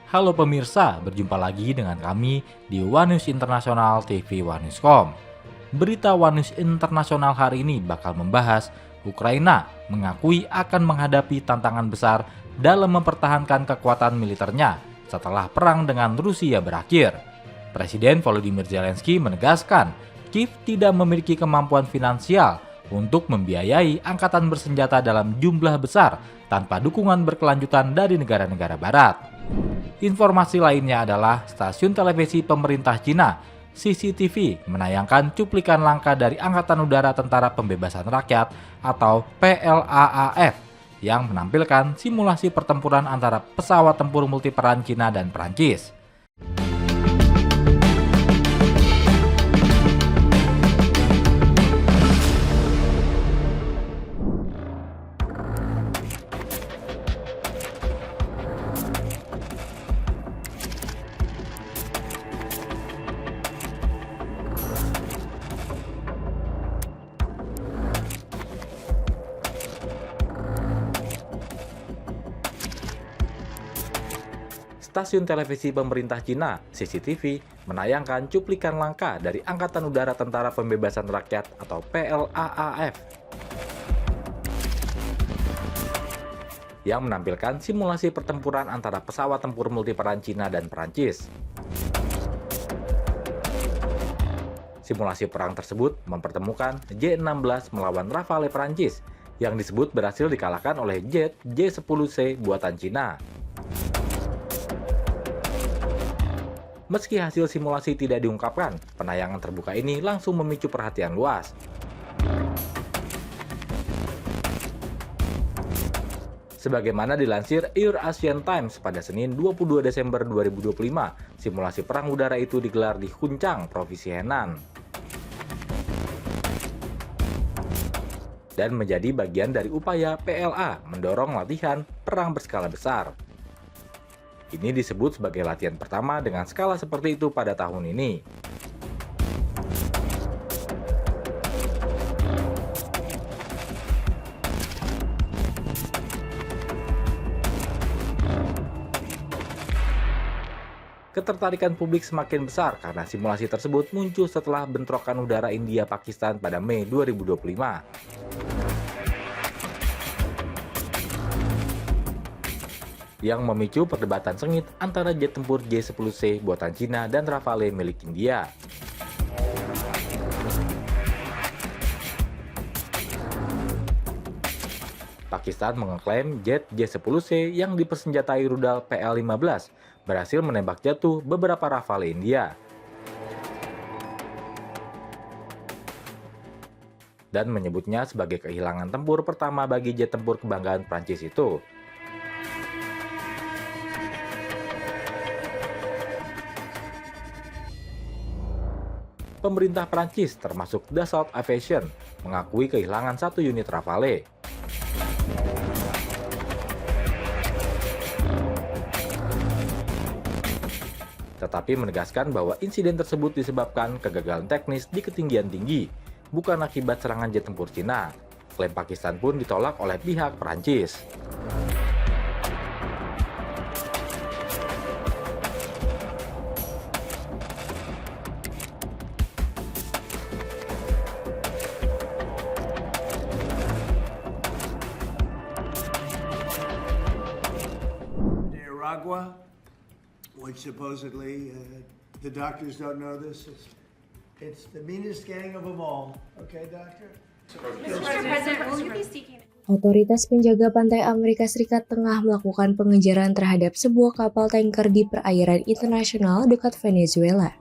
Halo pemirsa, berjumpa lagi dengan kami di One News Internasional TV One News.com. Berita One News Internasional hari ini bakal membahas Ukraina mengakui akan menghadapi tantangan besar dalam mempertahankan kekuatan militernya setelah perang dengan Rusia berakhir. Presiden Volodymyr Zelensky menegaskan Kiev tidak memiliki kemampuan finansial untuk membiayai angkatan bersenjata dalam jumlah besar tanpa dukungan berkelanjutan dari negara-negara barat. Informasi lainnya adalah stasiun televisi pemerintah Cina, CCTV, menayangkan cuplikan langka dari Angkatan Udara Tentara Pembebasan Rakyat atau PLAAF yang menampilkan simulasi pertempuran antara pesawat tempur multiperan Cina dan Prancis. Stasiun televisi pemerintah Cina, CCTV, menayangkan cuplikan langka dari Angkatan Udara Tentara Pembebasan Rakyat atau PLAAF yang menampilkan simulasi pertempuran antara pesawat tempur multiperan Cina dan Prancis. Simulasi perang tersebut mempertemukan J-16 melawan Rafale Prancis yang disebut berhasil dikalahkan oleh jet J-10C buatan Cina. Meski hasil simulasi tidak diungkapkan, penayangan terbuka ini langsung memicu perhatian luas. Sebagaimana dilansir Eurasian Times pada Senin 22 Desember 2025, simulasi perang udara itu digelar di Kuncang, Provinsi Henan, dan menjadi bagian dari upaya PLA mendorong latihan perang berskala besar. Ini disebut sebagai latihan pertama dengan skala seperti itu pada tahun ini. Ketertarikan publik semakin besar karena simulasi tersebut muncul setelah bentrokan udara India-Pakistan pada Mei 2025. Yang memicu perdebatan sengit antara jet tempur J-10C buatan Cina dan Rafale milik India. Pakistan mengklaim jet J-10C yang dipersenjatai rudal PL-15 berhasil menembak jatuh beberapa Rafale India dan menyebutnya sebagai kehilangan tempur pertama bagi jet tempur kebanggaan Prancis itu. Pemerintah Prancis termasuk Dassault Aviation mengakui kehilangan satu unit Rafale. Tetapi menegaskan bahwa insiden tersebut disebabkan kegagalan teknis di ketinggian tinggi, bukan akibat serangan jet tempur Cina. Klaim Pakistan pun ditolak oleh pihak Prancis. Which supposedly, the doctors don't know this, it's the meanest gang of them all. Okay, doctor? Mr. President, will you be seeking... Otoritas penjaga pantai Amerika Serikat tengah melakukan pengejaran terhadap sebuah kapal tanker di perairan internasional dekat Venezuela.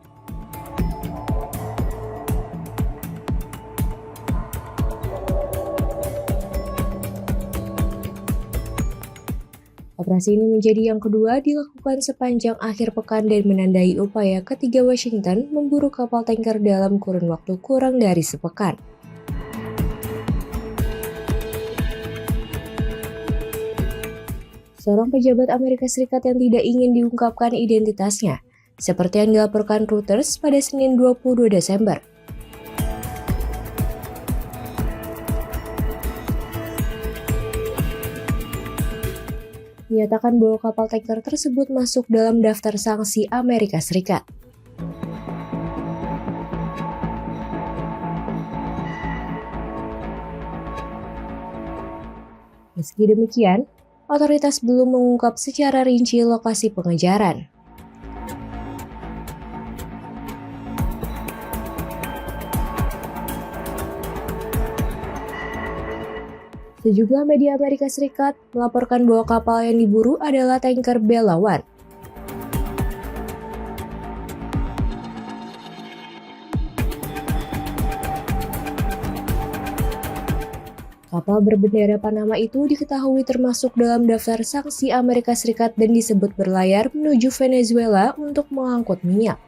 Operasi ini menjadi yang kedua dilakukan sepanjang akhir pekan dan menandai upaya ketiga Washington memburu kapal tanker dalam kurun waktu kurang dari sepekan. Seorang pejabat Amerika Serikat yang tidak ingin diungkapkan identitasnya, seperti yang dilaporkan Reuters pada Senin 22 Desember. menyatakan bahwa kapal tanker tersebut masuk dalam daftar sanksi Amerika Serikat. Meski demikian, otoritas belum mengungkap secara rinci lokasi pengejaran. Sejumlah media Amerika Serikat melaporkan bahwa kapal yang diburu adalah tanker Bella 1. Kapal berbendera Panama itu diketahui termasuk dalam daftar sanksi Amerika Serikat dan disebut berlayar menuju Venezuela untuk mengangkut minyak.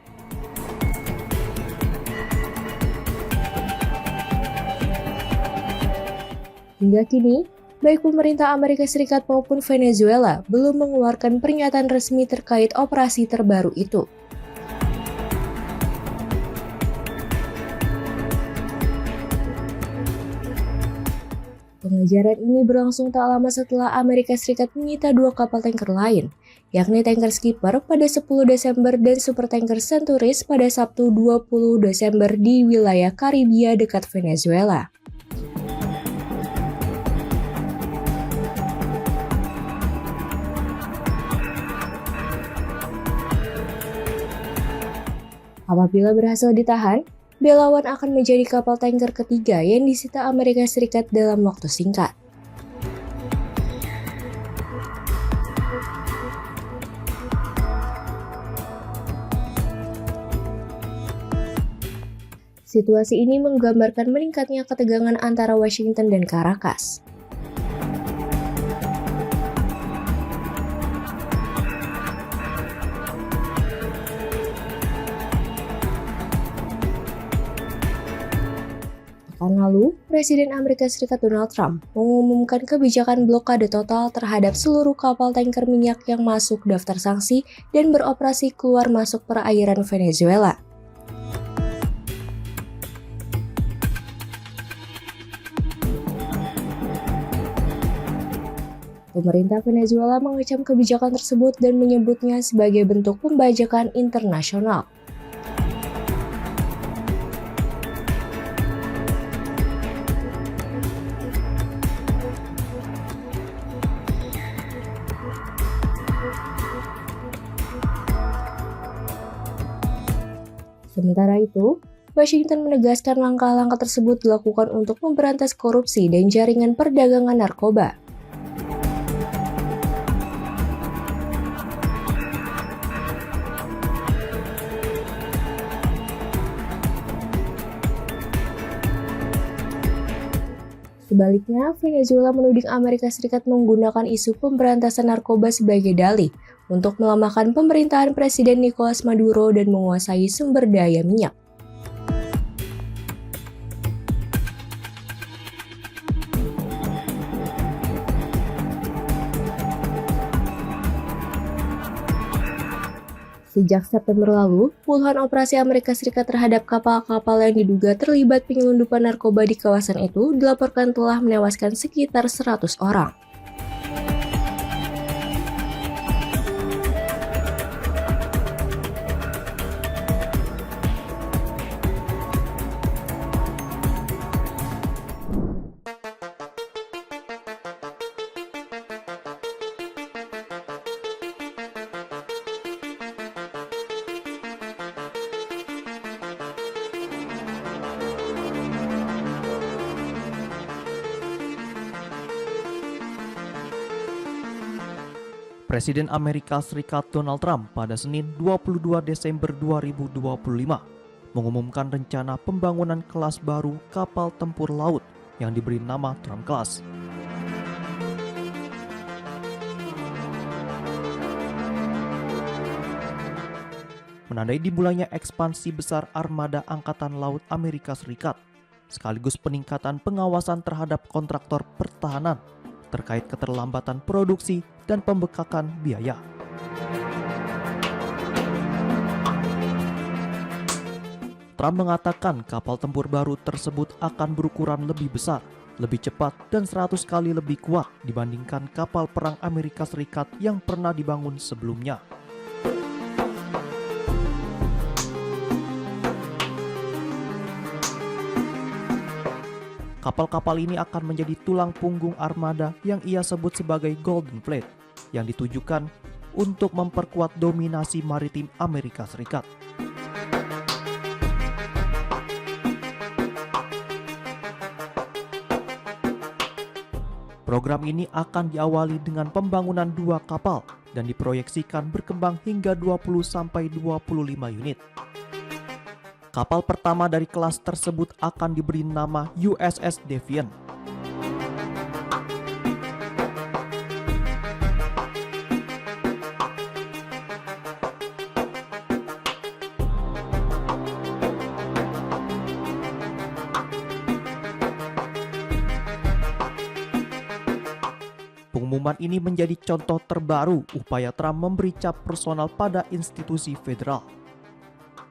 Hingga kini, baik pemerintah Amerika Serikat maupun Venezuela belum mengeluarkan pernyataan resmi terkait operasi terbaru itu. Pengejaran ini berlangsung tak lama setelah Amerika Serikat menyita 2 kapal tanker lain, yakni tanker Skipper pada 10 Desember dan supertanker Centuris pada Sabtu 20 Desember di wilayah Karibia dekat Venezuela. Apabila berhasil ditahan, Bella 1 akan menjadi kapal tanker ketiga yang disita Amerika Serikat dalam waktu singkat. Situasi ini menggambarkan meningkatnya ketegangan antara Washington dan Caracas. Pekan lalu, Presiden Amerika Serikat Donald Trump mengumumkan kebijakan blokade total terhadap seluruh kapal tanker minyak yang masuk daftar sanksi dan beroperasi keluar masuk perairan Venezuela. Pemerintah Venezuela mengecam kebijakan tersebut dan menyebutnya sebagai bentuk pembajakan internasional. Sementara itu, Washington menegaskan langkah-langkah tersebut dilakukan untuk memberantas korupsi dan jaringan perdagangan narkoba. Sebaliknya, Venezuela menuding Amerika Serikat menggunakan isu pemberantasan narkoba sebagai dalih untuk melemahkan pemerintahan Presiden Nicolas Maduro dan menguasai sumber daya minyak. Sejak September lalu, puluhan operasi Amerika Serikat terhadap kapal-kapal yang diduga terlibat penyelundupan narkoba di kawasan itu dilaporkan telah menewaskan sekitar 100 orang. Presiden Amerika Serikat Donald Trump pada Senin 22 Desember 2025 mengumumkan rencana pembangunan kelas baru kapal tempur laut yang diberi nama Trump Class. Menandai dimulainya ekspansi besar armada Angkatan Laut Amerika Serikat, sekaligus peningkatan pengawasan terhadap kontraktor pertahanan terkait keterlambatan produksi dan pembekakan biaya. Trump mengatakan kapal tempur baru tersebut akan berukuran lebih besar, lebih cepat dan 100 kali lebih kuat dibandingkan kapal perang Amerika Serikat yang pernah dibangun sebelumnya. Kapal-kapal ini akan menjadi tulang punggung armada yang ia sebut sebagai Golden Fleet, yang ditujukan untuk memperkuat dominasi maritim Amerika Serikat. Program ini akan diawali dengan pembangunan 2 kapal dan diproyeksikan berkembang hingga 20-25 unit. Kapal pertama dari kelas tersebut akan diberi nama USS Defiant. Pengumuman ini menjadi contoh terbaru upaya Trump memberi cap personal pada institusi federal.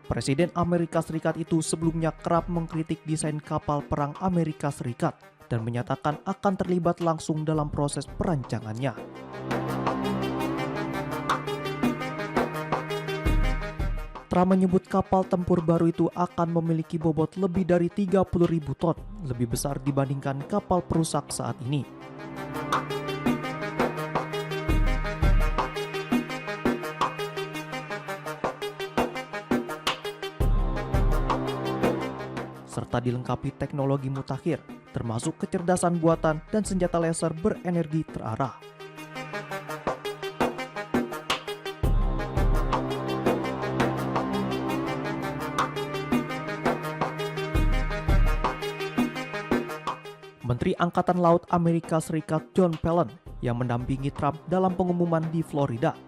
Presiden Amerika Serikat itu sebelumnya kerap mengkritik desain kapal perang Amerika Serikat dan menyatakan akan terlibat langsung dalam proses perancangannya. Trump menyebut kapal tempur baru itu akan memiliki bobot lebih dari 30.000 ton, lebih besar dibandingkan kapal perusak saat ini. Serta dilengkapi teknologi mutakhir, termasuk kecerdasan buatan dan senjata laser berenergi terarah. Menteri Angkatan Laut Amerika Serikat John Phelon yang mendampingi Trump dalam pengumuman di Florida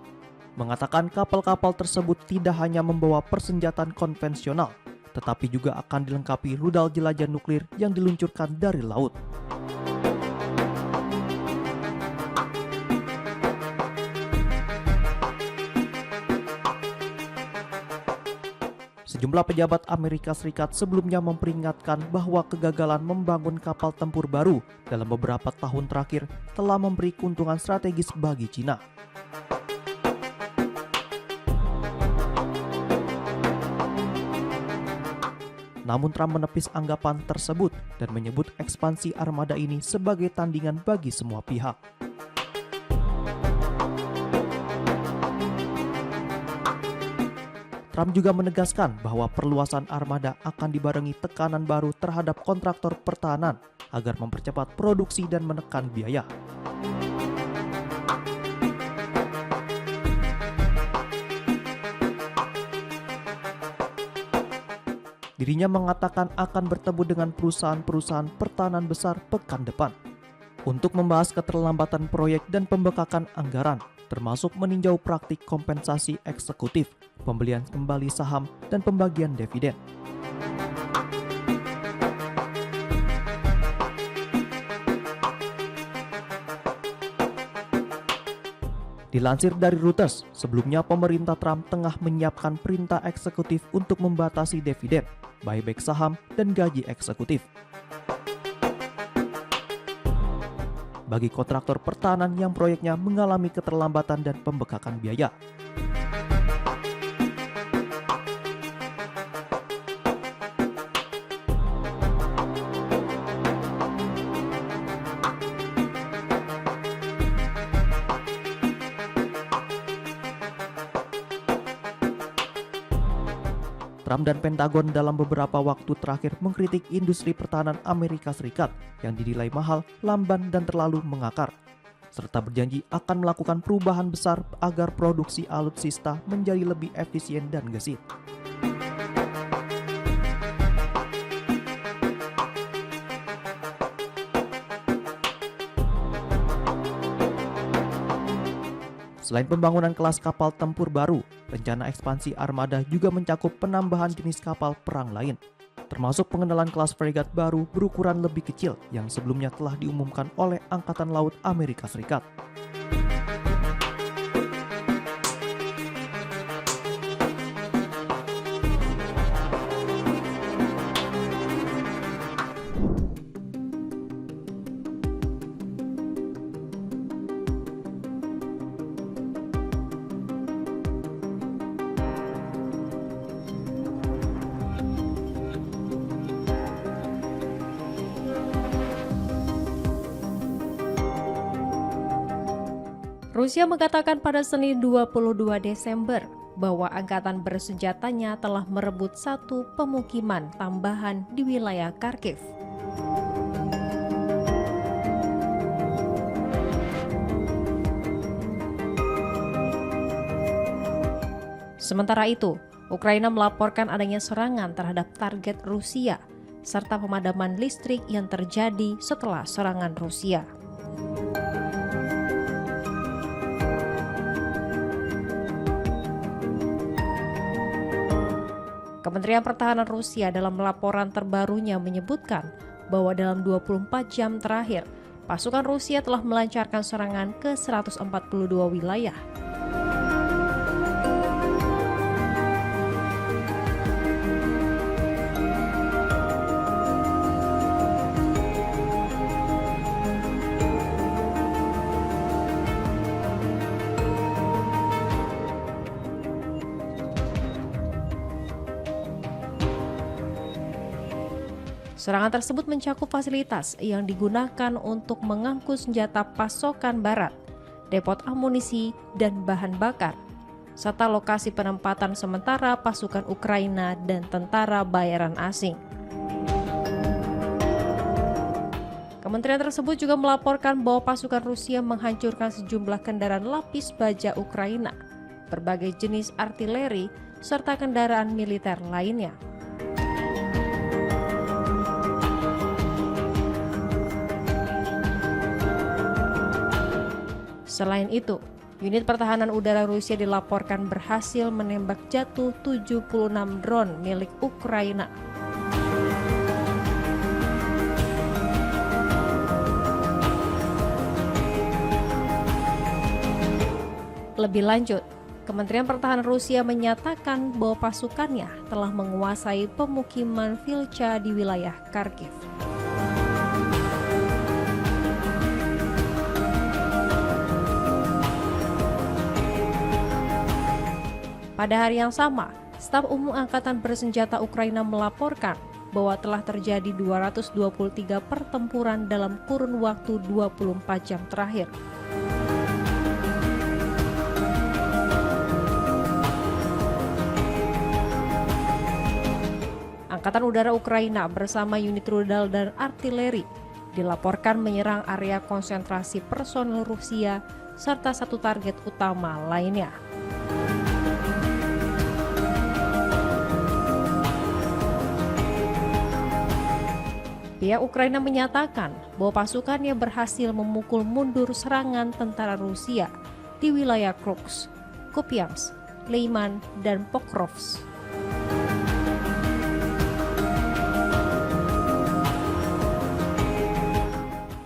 mengatakan kapal-kapal tersebut tidak hanya membawa persenjataan konvensional, tetapi juga akan dilengkapi rudal jelajah nuklir yang diluncurkan dari laut. Sejumlah pejabat Amerika Serikat sebelumnya memperingatkan bahwa kegagalan membangun kapal tempur baru dalam beberapa tahun terakhir telah memberi keuntungan strategis bagi China. Namun Trump menepis anggapan tersebut dan menyebut ekspansi armada ini sebagai tandingan bagi semua pihak. Trump juga menegaskan bahwa perluasan armada akan dibarengi tekanan baru terhadap kontraktor pertahanan agar mempercepat produksi dan menekan biaya. Dirinya mengatakan akan bertemu dengan perusahaan-perusahaan pertahanan besar pekan depan untuk membahas keterlambatan proyek dan pembekakan anggaran, termasuk meninjau praktik kompensasi eksekutif, pembelian kembali saham, dan pembagian dividen. Dilansir dari Reuters, sebelumnya pemerintah Trump tengah menyiapkan perintah eksekutif untuk membatasi dividen, buyback saham, dan gaji eksekutif. Bagi kontraktor pertahanan yang proyeknya mengalami keterlambatan dan pembekakan biaya. Trump dan Pentagon dalam beberapa waktu terakhir mengkritik industri pertahanan Amerika Serikat yang dinilai mahal, lamban, dan terlalu mengakar, serta berjanji akan melakukan perubahan besar agar produksi alutsista menjadi lebih efisien dan gesit. Selain pembangunan kelas kapal tempur baru, rencana ekspansi armada juga mencakup penambahan jenis kapal perang lain, termasuk pengenalan kelas fregat baru berukuran lebih kecil yang sebelumnya telah diumumkan oleh Angkatan Laut Amerika Serikat. Rusia mengatakan pada Senin 22 Desember bahwa angkatan bersenjatanya telah merebut satu pemukiman tambahan di wilayah Kharkiv. Sementara itu, Ukraina melaporkan adanya serangan terhadap target Rusia serta pemadaman listrik yang terjadi setelah serangan Rusia. Kementerian Pertahanan Rusia dalam laporan terbarunya menyebutkan bahwa dalam 24 jam terakhir, pasukan Rusia telah melancarkan serangan ke 142 wilayah. Serangan tersebut mencakup fasilitas yang digunakan untuk mengangkut senjata pasokan barat, depot amunisi dan bahan bakar, serta lokasi penempatan sementara pasukan Ukraina dan tentara bayaran asing. Kementerian tersebut juga melaporkan bahwa pasukan Rusia menghancurkan sejumlah kendaraan lapis baja Ukraina, berbagai jenis artileri, serta kendaraan militer lainnya. Selain itu, unit pertahanan udara Rusia dilaporkan berhasil menembak jatuh 76 drone milik Ukraina. Lebih lanjut, Kementerian Pertahanan Rusia menyatakan bahwa pasukannya telah menguasai pemukiman Vilcha di wilayah Kharkiv. Pada hari yang sama, Staf Umum Angkatan Bersenjata Ukraina melaporkan bahwa telah terjadi 223 pertempuran dalam kurun waktu 24 jam terakhir. Angkatan Udara Ukraina bersama unit rudal dan artileri dilaporkan menyerang area konsentrasi personel Rusia serta satu target utama lainnya. Pihak Ukraina menyatakan bahwa pasukannya berhasil memukul mundur serangan tentara Rusia di wilayah Kursk, Kupiansk, Lyman, dan Pokrovsk.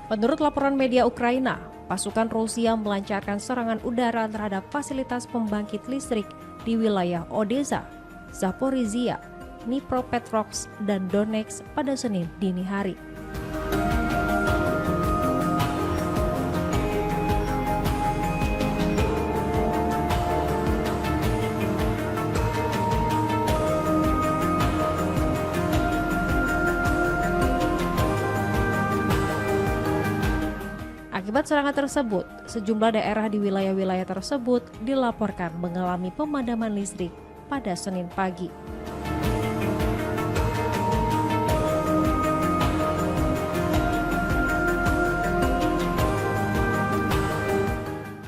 Menurut laporan media Ukraina, pasukan Rusia melancarkan serangan udara terhadap fasilitas pembangkit listrik di wilayah Odessa, Zaporizhia, Dnipropetrovsk, dan Donetsk pada Senin dini hari. Akibat serangan tersebut, sejumlah daerah di wilayah-wilayah tersebut dilaporkan mengalami pemadaman listrik pada Senin pagi.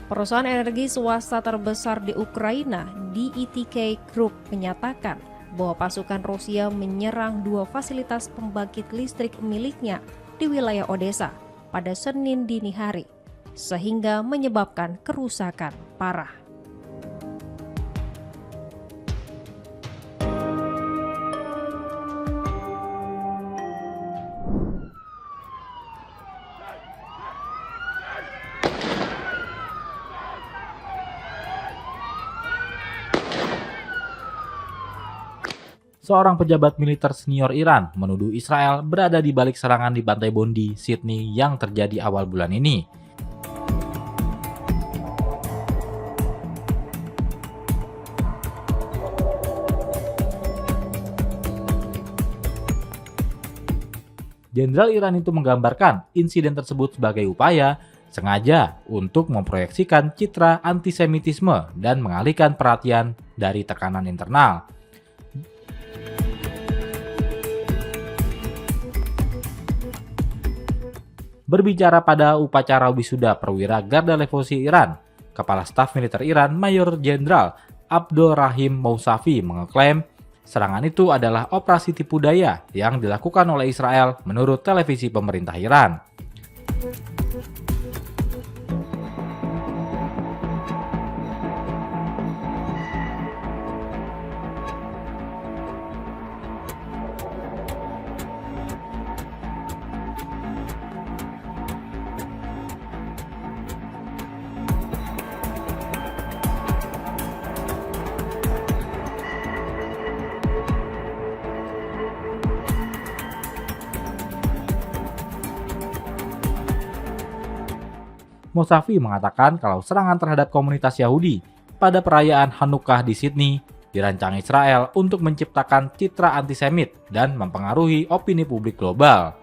Perusahaan energi swasta terbesar di Ukraina, DETK Group, menyatakan bahwa pasukan Rusia menyerang dua fasilitas pembangkit listrik miliknya di wilayah Odessa pada Senin dini hari, sehingga menyebabkan kerusakan parah. Seorang pejabat militer senior Iran menuduh Israel berada di balik serangan di Pantai Bondi, Sydney yang terjadi awal bulan ini. Jenderal Iran itu menggambarkan insiden tersebut sebagai upaya sengaja untuk memproyeksikan citra antisemitisme dan mengalihkan perhatian dari tekanan internal. Berbicara pada upacara wisuda perwira Garda Levosi Iran, Kepala Staf Militer Iran Mayor Jenderal Abdurrahim Mousavi mengeklaim serangan itu adalah operasi tipu daya yang dilakukan oleh Israel menurut televisi pemerintah Iran. Mousavi mengatakan kalau serangan terhadap komunitas Yahudi pada perayaan Hanukkah di Sydney dirancang Israel untuk menciptakan citra antisemit dan mempengaruhi opini publik global.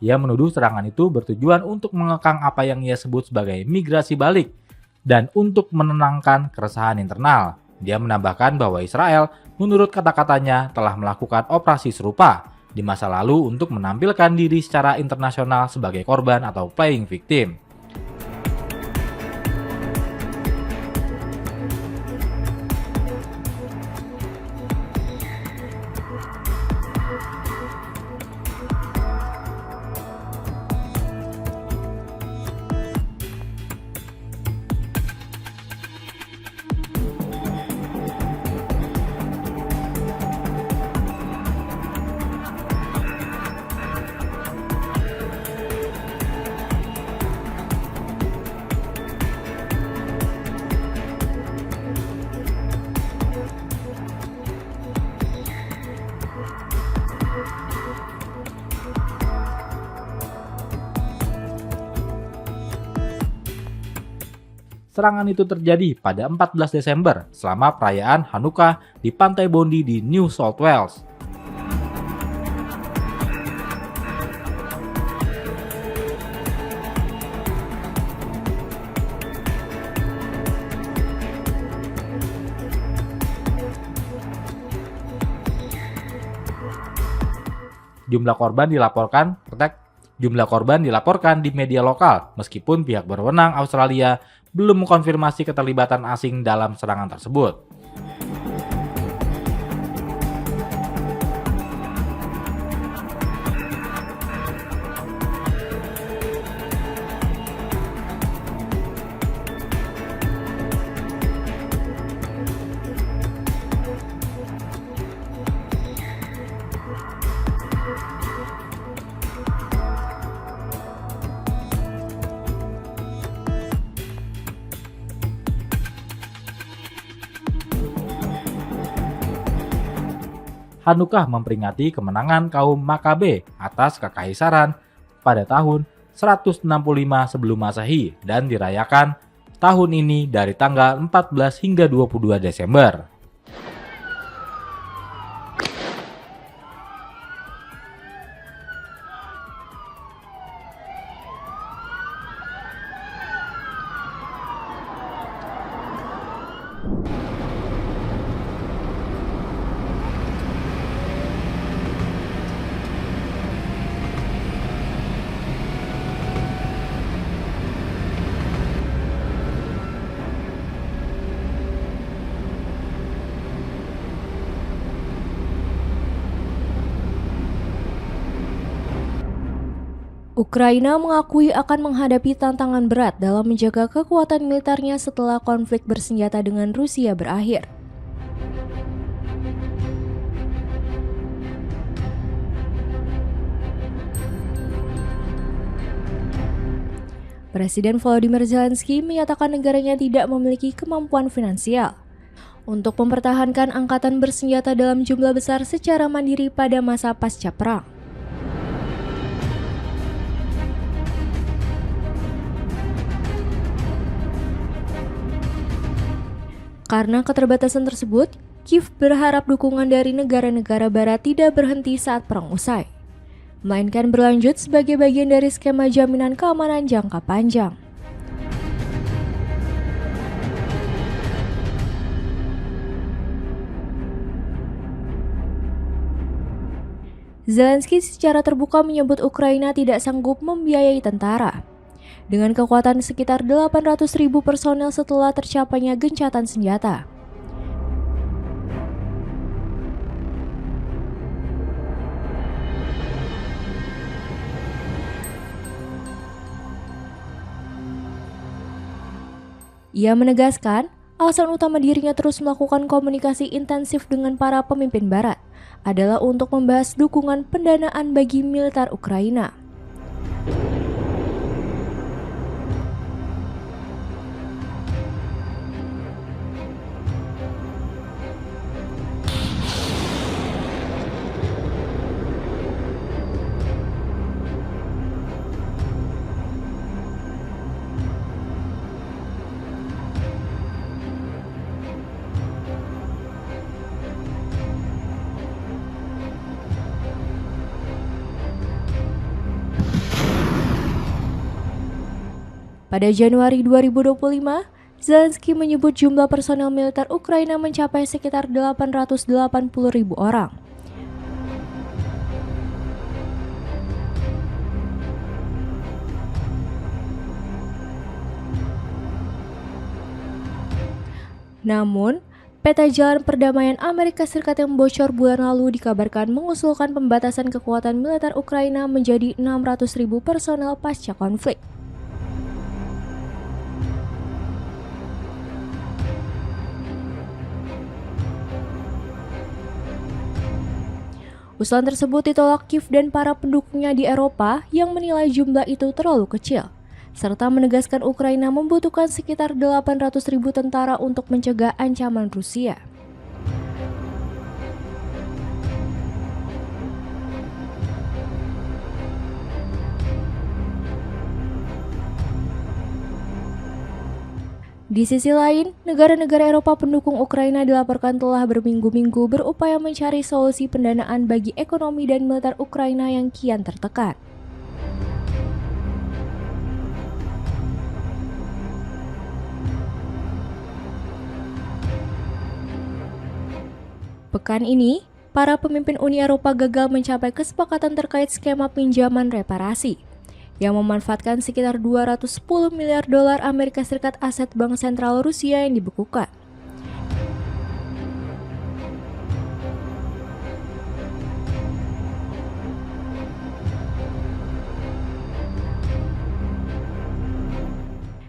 Ia menuduh serangan itu bertujuan untuk mengekang apa yang ia sebut sebagai migrasi balik dan untuk menenangkan keresahan internal. Dia menambahkan bahwa Israel, menurut kata-katanya, telah melakukan operasi serupa di masa lalu untuk menampilkan diri secara internasional sebagai korban atau playing victim. Serangan itu terjadi pada 14 Desember selama perayaan Hanukkah di Pantai Bondi di New South Wales. Jumlah korban dilaporkan di media lokal, meskipun pihak berwenang Australia belum mengkonfirmasi keterlibatan asing dalam serangan tersebut. Hanukkah memperingati kemenangan kaum Makabe atas kekaisaran pada tahun 165 sebelum Masehi dan dirayakan tahun ini dari tanggal 14 hingga 22 Desember. Ukraina mengakui akan menghadapi tantangan berat dalam menjaga kekuatan militernya setelah konflik bersenjata dengan Rusia berakhir. Presiden Volodymyr Zelensky menyatakan negaranya tidak memiliki kemampuan finansial untuk mempertahankan angkatan bersenjata dalam jumlah besar secara mandiri pada masa pasca perang. Karena keterbatasan tersebut, Kiev berharap dukungan dari negara-negara barat tidak berhenti saat perang usai, melainkan berlanjut sebagai bagian dari skema jaminan keamanan jangka panjang. Zelensky secara terbuka menyebut Ukraina tidak sanggup membiayai tentara dengan kekuatan sekitar 800.000 personel setelah tercapainya gencatan senjata. Ia menegaskan, alasan utama dirinya terus melakukan komunikasi intensif dengan para pemimpin barat adalah untuk membahas dukungan pendanaan bagi militer Ukraina. Pada Januari 2025, Zelensky menyebut jumlah personel militer Ukraina mencapai sekitar 880.000 orang. Namun, peta jalan perdamaian Amerika Serikat yang bocor bulan lalu dikabarkan mengusulkan pembatasan kekuatan militer Ukraina menjadi 600.000 personel pasca konflik. Usulan tersebut ditolak Kiev dan para pendukungnya di Eropa yang menilai jumlah itu terlalu kecil, serta menegaskan Ukraina membutuhkan sekitar 800.000 tentara untuk mencegah ancaman Rusia. Di sisi lain, negara-negara Eropa pendukung Ukraina dilaporkan telah berminggu-minggu berupaya mencari solusi pendanaan bagi ekonomi dan militer Ukraina yang kian tertekan. Pekan ini, para pemimpin Uni Eropa gagal mencapai kesepakatan terkait skema pinjaman reparasi yang memanfaatkan sekitar 210 miliar dolar Amerika Serikat aset Bank Sentral Rusia yang dibekukan.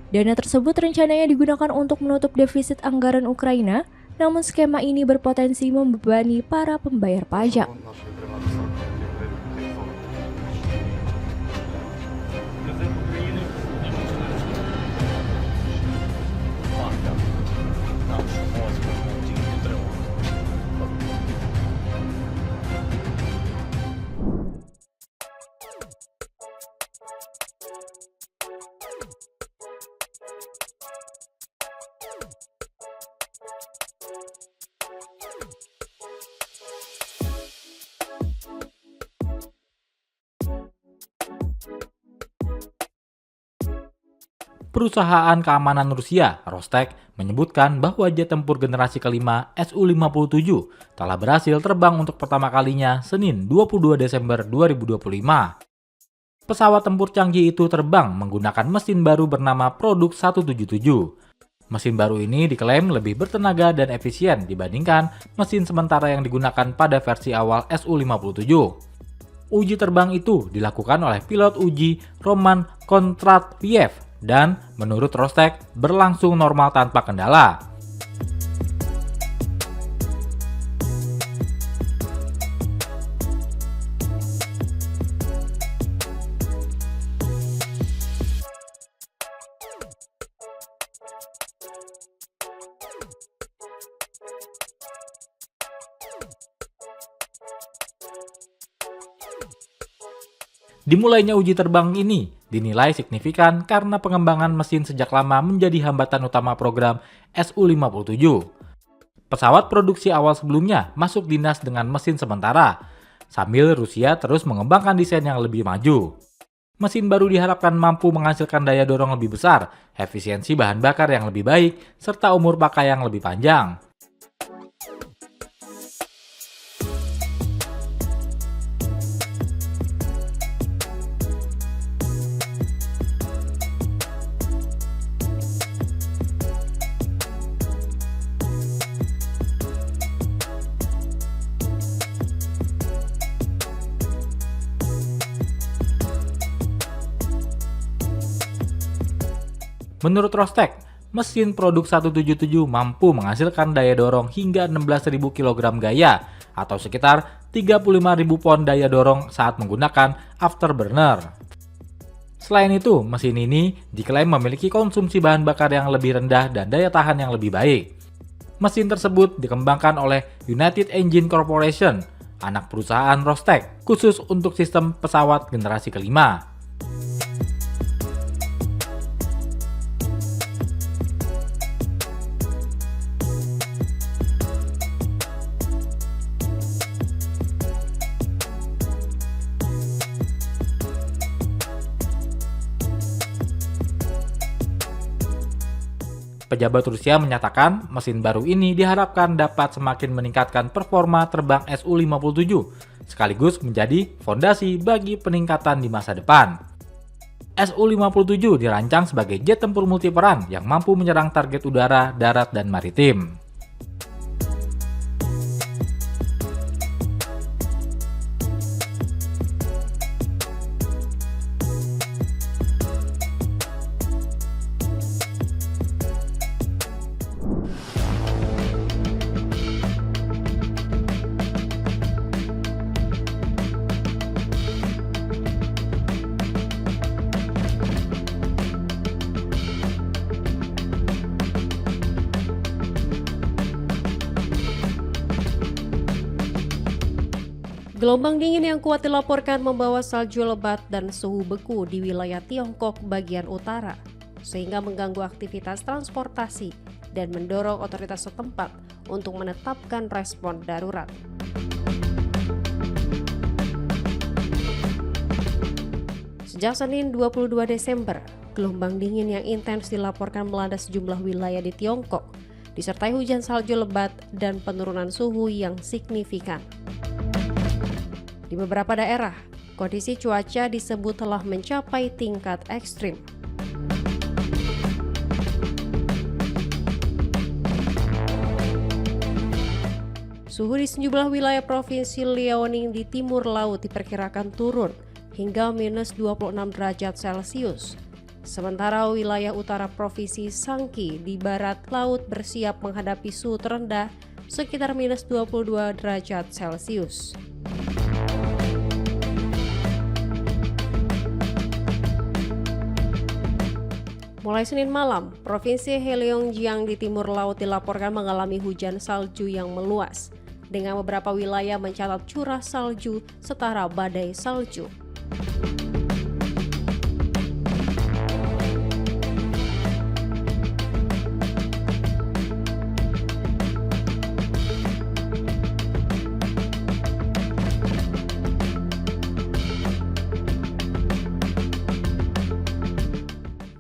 Dana tersebut rencananya digunakan untuk menutup defisit anggaran Ukraina, namun skema ini berpotensi membebani para pembayar pajak. Perusahaan keamanan Rusia, Rostec, menyebutkan bahwa jet tempur generasi kelima Su-57 telah berhasil terbang untuk pertama kalinya Senin 22 Desember 2025. Pesawat tempur canggih itu terbang menggunakan mesin baru bernama Produk 177. Mesin baru ini diklaim lebih bertenaga dan efisien dibandingkan mesin sementara yang digunakan pada versi awal Su-57. Uji terbang itu dilakukan oleh pilot uji Roman Kontratviev dan menurut Rostec berlangsung normal tanpa kendala. Dimulainya uji terbang ini dinilai signifikan karena pengembangan mesin sejak lama menjadi hambatan utama program Su-57. Pesawat produksi awal sebelumnya masuk dinas dengan mesin sementara, sambil Rusia terus mengembangkan desain yang lebih maju. Mesin baru diharapkan mampu menghasilkan daya dorong lebih besar, efisiensi bahan bakar yang lebih baik, serta umur pakai yang lebih panjang. Menurut Rostec, mesin produk 177 mampu menghasilkan daya dorong hingga 16.000 kg gaya atau sekitar 35.000 pon daya dorong saat menggunakan afterburner. Selain itu, mesin ini diklaim memiliki konsumsi bahan bakar yang lebih rendah dan daya tahan yang lebih baik. Mesin tersebut dikembangkan oleh United Engine Corporation, anak perusahaan Rostec, khusus untuk sistem pesawat generasi kelima. Pejabat Rusia menyatakan mesin baru ini diharapkan dapat semakin meningkatkan performa terbang Su-57, sekaligus menjadi fondasi bagi peningkatan di masa depan. Su-57 dirancang sebagai jet tempur multiperan yang mampu menyerang target udara, darat, dan maritim. Gelombang dingin yang kuat dilaporkan membawa salju lebat dan suhu beku di wilayah Tiongkok bagian utara, sehingga mengganggu aktivitas transportasi dan mendorong otoritas setempat untuk menetapkan respon darurat. Sejak Senin 22 Desember, gelombang dingin yang intens dilaporkan melanda sejumlah wilayah di Tiongkok, disertai hujan salju lebat dan penurunan suhu yang signifikan. Di beberapa daerah, kondisi cuaca disebut telah mencapai tingkat ekstrim. Suhu di sejumlah wilayah provinsi Liaoning di timur laut diperkirakan turun hingga minus 26 derajat Celcius. Sementara wilayah utara provinsi Shanxi di barat laut bersiap menghadapi suhu terendah sekitar minus 22 derajat Celcius. Mulai Senin malam, Provinsi Heilongjiang di timur laut dilaporkan mengalami hujan salju yang meluas, dengan beberapa wilayah mencatat curah salju setara badai salju.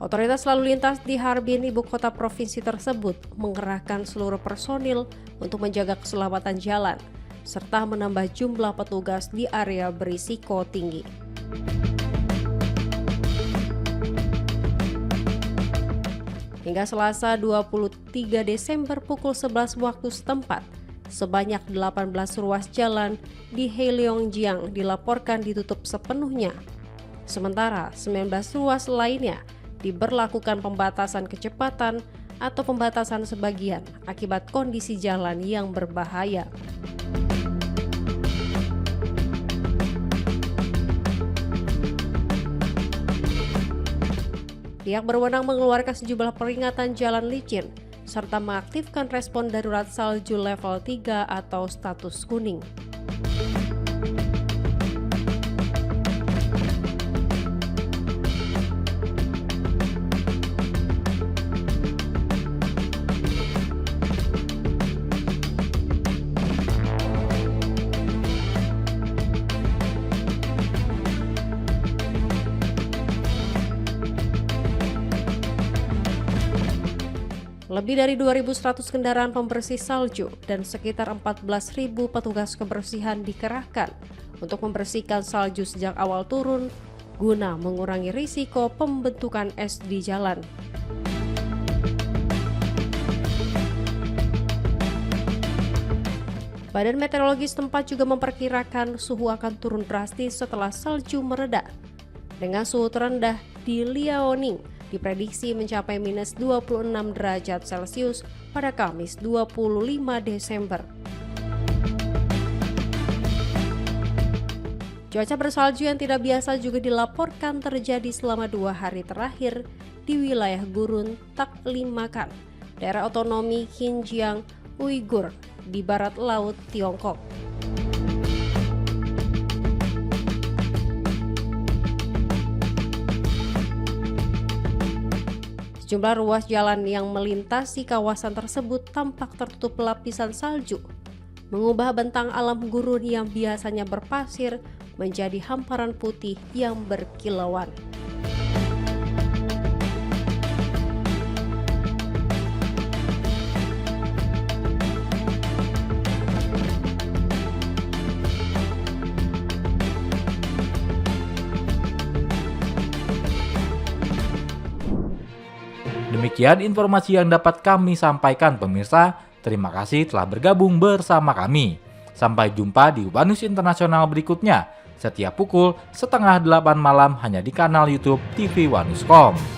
Otoritas lalu lintas di Harbin, ibu kota provinsi tersebut, mengerahkan seluruh personil untuk menjaga keselamatan jalan, serta menambah jumlah petugas di area berisiko tinggi. Hingga Selasa 23 Desember pukul 11 waktu setempat, sebanyak 18 ruas jalan di Heilongjiang dilaporkan ditutup sepenuhnya. Sementara 19 ruas lainnya diberlakukan pembatasan kecepatan atau pembatasan sebagian akibat kondisi jalan yang berbahaya. Pihak berwenang mengeluarkan sejumlah peringatan jalan licin serta mengaktifkan respon darurat salju level 3 atau status kuning. Lebih dari 2.100 kendaraan pembersih salju dan sekitar 14.000 petugas kebersihan dikerahkan untuk membersihkan salju sejak awal turun guna mengurangi risiko pembentukan es di jalan. Badan Meteorologi setempat juga memperkirakan suhu akan turun drastis setelah salju mereda, dengan suhu terendah di Liaoning diprediksi mencapai minus 26 derajat Celcius pada Kamis 25 Desember. Cuaca bersalju yang tidak biasa juga dilaporkan terjadi selama 2 hari terakhir di wilayah gurun Taklamakan, daerah otonomi Xinjiang Uighur di barat laut Tiongkok. Sejumlah ruas jalan yang melintasi kawasan tersebut tampak tertutup lapisan salju, mengubah bentang alam gurun yang biasanya berpasir menjadi hamparan putih yang berkilauan. Demikian informasi yang dapat kami sampaikan pemirsa. Terima kasih telah bergabung bersama kami. Sampai jumpa di Wanus Internasional berikutnya setiap pukul 7:30 malam hanya di kanal YouTube TV Wanuscom.